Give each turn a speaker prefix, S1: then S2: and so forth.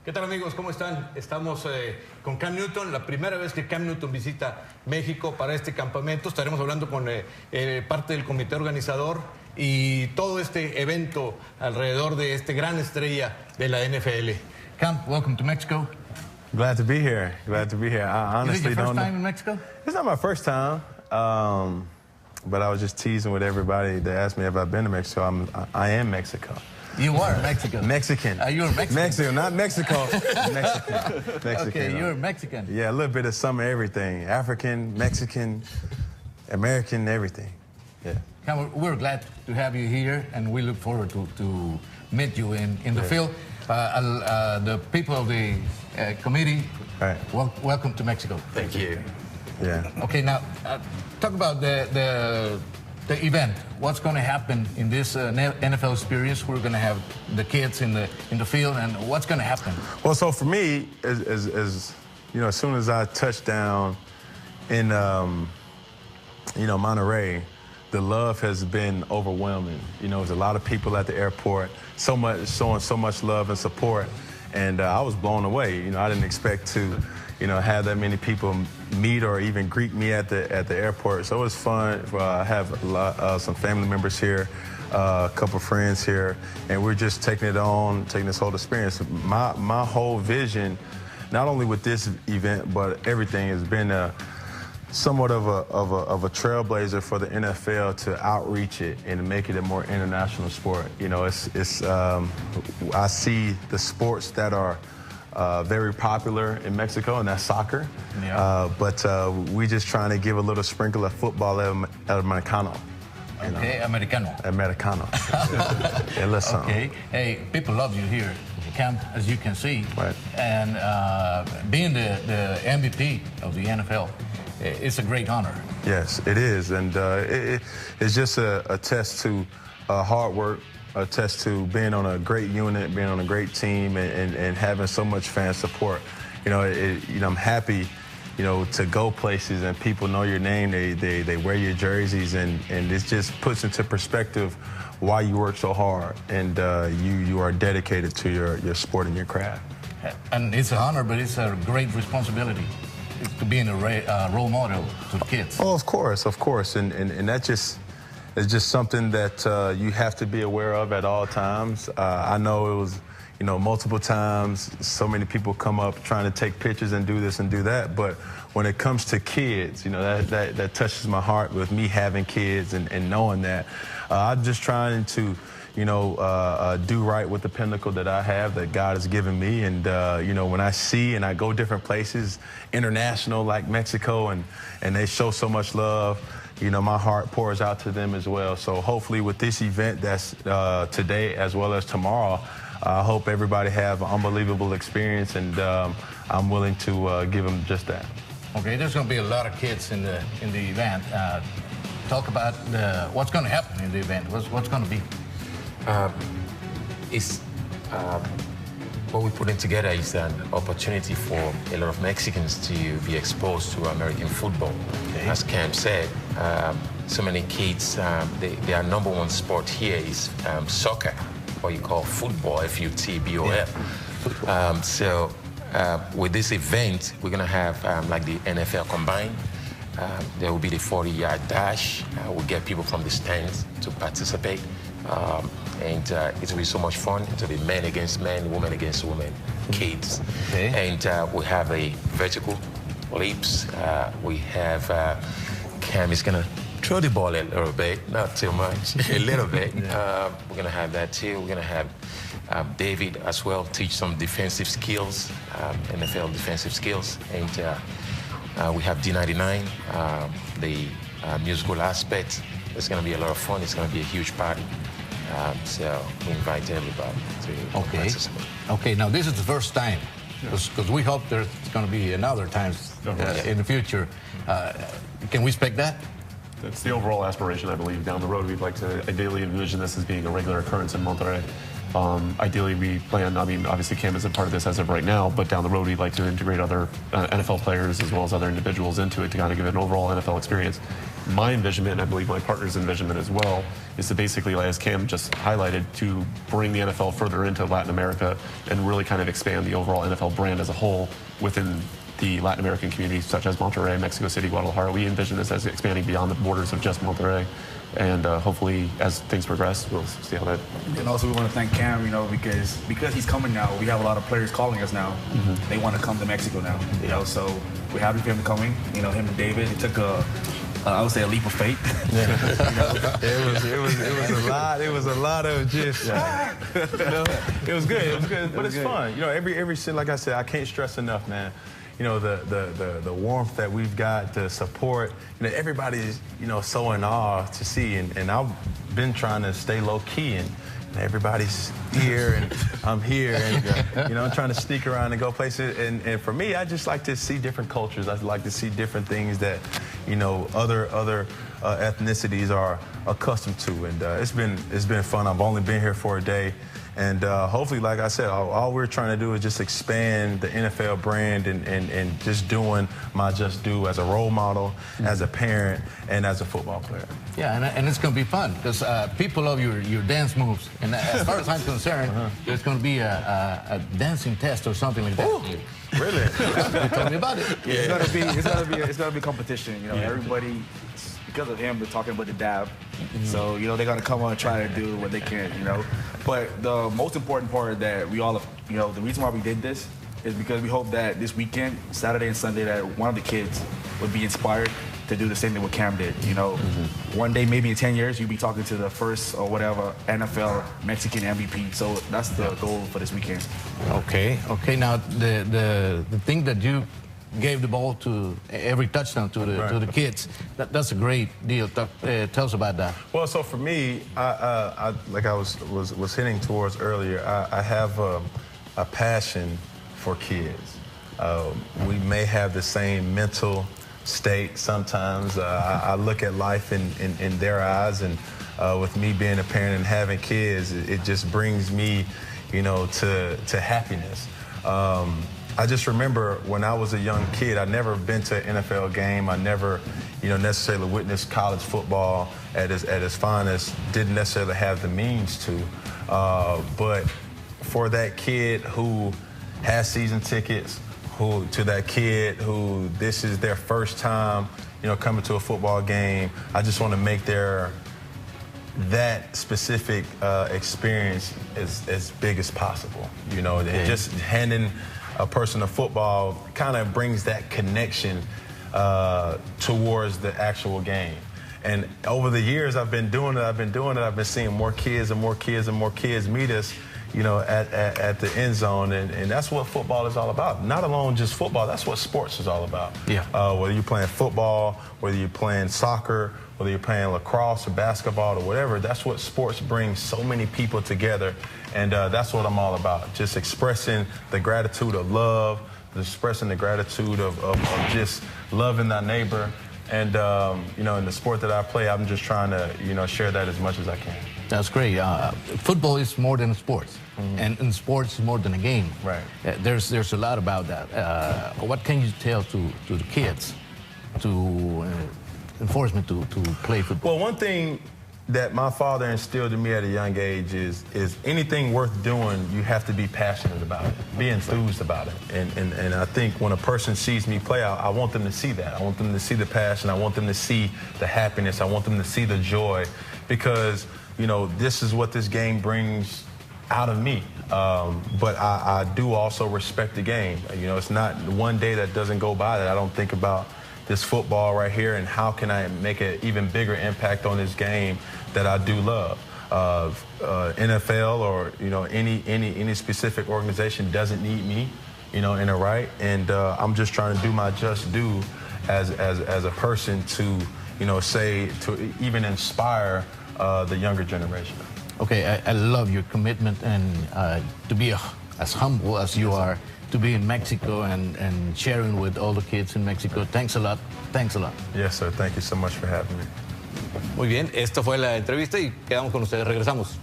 S1: ¿Qué tal, amigos? ¿Cómo están? Estamos con Cam Newton, la primera vez que Cam Newton visita México para este campamento. Estaremos hablando con parte del comité organizador y todo este evento alrededor de este gran estrella de la NFL. Cam, welcome to Mexico.
S2: Glad to be here. Glad to be here. I honestly
S1: Is it your
S2: don't
S1: first time
S2: know.
S1: in Mexico?
S2: It's not my first time, but I was just teasing with everybody that asked me if I've been to Mexico. I am Mexico.
S1: You are Mexican.
S2: Mexican.
S1: You're Mexican.
S2: Mexican, not Mexico. Mexican.
S1: Okay, you're Mexican.
S2: Yeah, a little bit of some of everything. African, Mexican, American, everything. Yeah.
S1: Cam, we're glad to have you here, and we look forward to meet you in the field. The people of the committee,
S2: Right.
S1: welcome to Mexico.
S3: Thank you.
S2: Yeah.
S1: Okay, now talk about the event. What's going to happen in this NFL experience? We're going to have the kids in the field, and what's going to happen?
S2: Well, so for me, as you know, as soon as I touched down in Monterey, the love has been overwhelming. You know, there's a lot of people at the airport, showing so much love and support, and I was blown away. You know, I didn't expect to, have that many people meet or even greet me at the airport. So it was fun. I have some family members here, a couple friends here, and we're just taking this whole experience. My whole vision, not only with this event, but everything, has been somewhat of a trailblazer for the NFL to outreach it and make it a more international sport. You know, I see the sports that are very popular in Mexico, and that's soccer.
S1: Yeah.
S2: But we just trying to give a little sprinkle of football Americano.
S1: Okay, Americano.
S2: Americano. Yeah, listen.
S1: Okay. Hey, people love you here, Cam, as you can see.
S2: Right.
S1: And being the MVP of the NFL, it's a great honor.
S2: Yes, it is, and it's just a test to hard work, a test to being on a great unit, being on a great team, and having so much fan support. I'm happy, to go places and people know your name. They wear your jerseys, and it just puts into perspective why you work so hard, and you are dedicated to your sport and your craft.
S1: And it's an honor, but it's a great responsibility to being a role model to the kids.
S2: Oh, of course, and that just is just something that you have to be aware of at all times. I know it was, multiple times, so many people come up trying to take pictures and do this and do that, but when it comes to kids, that touches my heart with me having kids and knowing that. I'm just trying to, do right with the pinnacle that I have, that God has given me. And, when I see and I go different places, international like Mexico, and they show so much love, my heart pours out to them as well. So hopefully with this event that's today as well as tomorrow, I hope everybody have an unbelievable experience, and I'm willing to give them just that.
S1: Okay, there's going to be a lot of kids in the event. Talk about what's going to happen in the event. What's going to be?
S3: What we're putting together is an opportunity for a lot of Mexicans to be exposed to American football. Okay. As Cam said, so many kids, their number one sport here is soccer, what you call football, F-U-T-B-O-L.
S1: Yeah.
S3: So with this event, we're going to have like the NFL combined. There will be the 40-yard dash. We'll get people from the stands to participate. And it will be so much fun. It will be men against men, women against women, kids.
S1: Okay.
S3: And we have a vertical leaps. We have Cam is going to throw the ball a little bit, not too much, a little bit.
S1: Yeah.
S3: We're going to have that too. We're going to have David as well teach some defensive skills, NFL defensive skills. And we have D99, the musical aspect. It's going to be a lot of fun. It's going to be a huge party. So we invite everybody to participate.
S1: Okay, now this is the first time, because we hope there's going to be another times in the future. Can we expect that?
S4: That's the overall aspiration, I believe. Down the road, we'd like to ideally envision this as being a regular occurrence in Monterrey. Ideally, we plan, obviously Cam isn't part of this as of right now, but down the road, we'd like to integrate other NFL players as well as other individuals into it to kind of give it an overall NFL experience. my envisionment, and I believe my partner's envisionment as well, is to basically, as Cam just highlighted, to bring the NFL further into Latin America and really kind of expand the overall NFL brand as a whole within the Latin American communities such as Monterrey, Mexico City, Guadalajara. We envision this as expanding beyond the borders of just Monterrey. And hopefully, as things progress, we'll see how that.
S5: And also, we want to thank Cam, you know, because he's coming now. We have a lot of players calling us now. They want to come to Mexico now, you know. So we're happy for him coming. You know, him and David. It took I would say a leap of faith.
S2: Yeah. You know? it was a lot. It was a lot of just. You know, it was good. It was good, but it's fun. You know, every like I said, I can't stress enough, man. You know, the warmth that we've got, the support, you know, everybody's, you know, so in awe to see. And I've been trying to stay low key, and everybody's here and I'm here, and, you know, I'm trying to sneak around and go places. And for me, I just like to see different cultures. I like to see different things that, you know, other ethnicities are accustomed to. And it's been fun. I've only been here for a day. And hopefully, like I said, all we're trying to do is just expand the NFL brand and just doing my just due as a role model, as a parent, and as a football player.
S1: Yeah, and it's going to be fun because people love your dance moves. And as far as I'm concerned, there's going to be a dancing test or something like that.
S2: Ooh, really?
S1: Tell me about it.
S5: Yeah. It's gonna be competition. You know, everybody. Because of him, they're talking about the dab. So, you know, they're going to come on and try to do what they can, you know. But the most important part that we all, you know, the reason why we did this is because we hope that this weekend, Saturday and Sunday, that one of the kids would be inspired to do the same thing what Cam did, you know. One day, maybe in 10 years, you'll be talking to the first or whatever NFL Mexican MVP. So that's the goal for this weekend.
S1: Okay. Now, the thing that you gave the ball to every touchdown to the kids. That's a great deal. Tell us about that.
S2: Well, so for me, I like I was hinting towards earlier, I have a passion for kids. We may have the same mental state sometimes. I look at life in their eyes, and with me being a parent and having kids, it just brings me, you know, to happiness. I just remember when I was a young kid, I'd never been to an NFL game. I never, you know, necessarily witnessed college football at its finest. Didn't necessarily have the means to. But for that kid who has season tickets, to that kid who this is their first time, you know, coming to a football game, I just want to make that specific experience as big as possible. You know, and just handing a person of football kind of brings that connection towards the actual game. And over the years, I've been doing it. I've been seeing more kids and more kids and more kids meet us, you know, at the end zone. And that's what football is all about. Not alone just football, that's what sports is all about.
S1: Yeah.
S2: Whether you're playing football, whether you're playing soccer, whether you're playing lacrosse or basketball or whatever, that's what sports brings so many people together. And that's what I'm all about, just expressing the gratitude of love, expressing the gratitude of just loving thy neighbor. And, you know, in the sport that I play, I'm just trying to, you know, share that as much as I can.
S1: That's great. Football is more than a sport, and sports is more than a game.
S2: Right.
S1: There's a lot about that. What can you tell to the kids, to enforcement to play football?
S2: Well, one thing that my father instilled in me at a young age is anything worth doing, you have to be passionate about it, be enthused about it. And I think when a person sees me play, I want them to see that. I want them to see the passion. I want them to see the happiness. I want them to see the joy, because, you know, this is what this game brings out of me. But I do also respect the game. You know, it's not one day that doesn't go by that I don't think about this football right here and how can I make an even bigger impact on this game that I do love. NFL or, you know, any specific organization doesn't need me, you know, in a right. And I'm just trying to do my just due as a person to, you know, to even inspire the younger generation.
S1: Okay, I love your commitment and to be as humble as you are, to be in Mexico and sharing with all the kids in Mexico. Thanks a lot. Thanks a lot.
S2: Yes, sir. Thank you so much for having me.
S1: Muy bien, esto fue la entrevista y quedamos con ustedes. Regresamos.